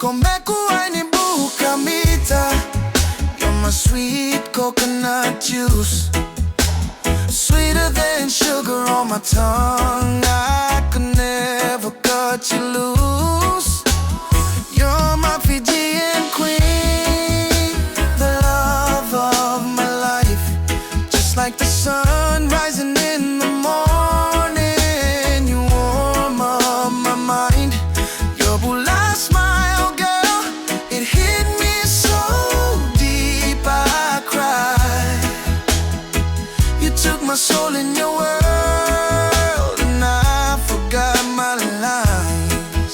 Kumekuwa ni buka mita. You're my sweet coconut juice, sweeter than sugar on my tongue. I could never cut you loose. You're my Fijian queen, the love of my life. Just like the sun rising in the morning, you warm up my mind. Your bula smile, girl, it hit me so deep I cried. You took my soul in your world, and I forgot my lines.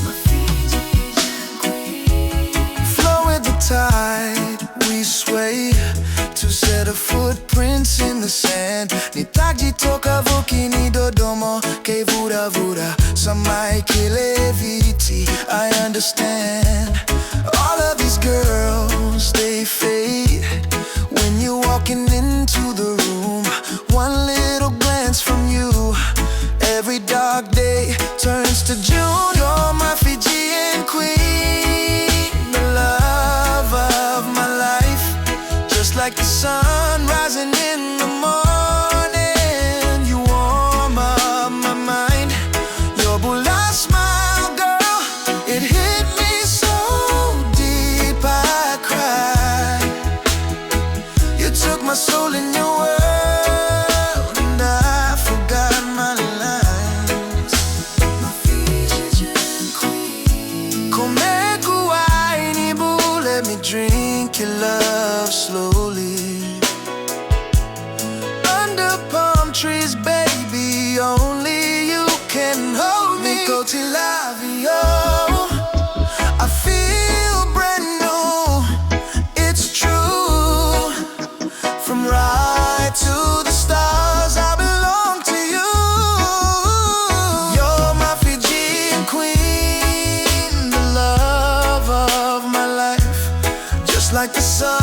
My Fijian queen. Flow with the tide, we sway to set a footprints in the sand. Nitajitoka vukini Dodomo, ke vuda vuda, samai kile viti. I understand. All of these girls, they fade when you're walking into the room. One little glance from you, every dark day turns to June. You're my Fijian queen, the love of my life. Just like the sun rising in the morning, you warm up my mind. Your bula smile, girl, it hit me so deep I cried. You took my soul in your world, and I forgot my lines. My Fijian queen. Kumekuwa ni boo, let me drink your love slowly. Under palm trees, baby, only you can hold me. Go till I feel brand new, it's true. From right to the stars, I belong to you. You're my Fijian queen, the love of my life. Just like the sun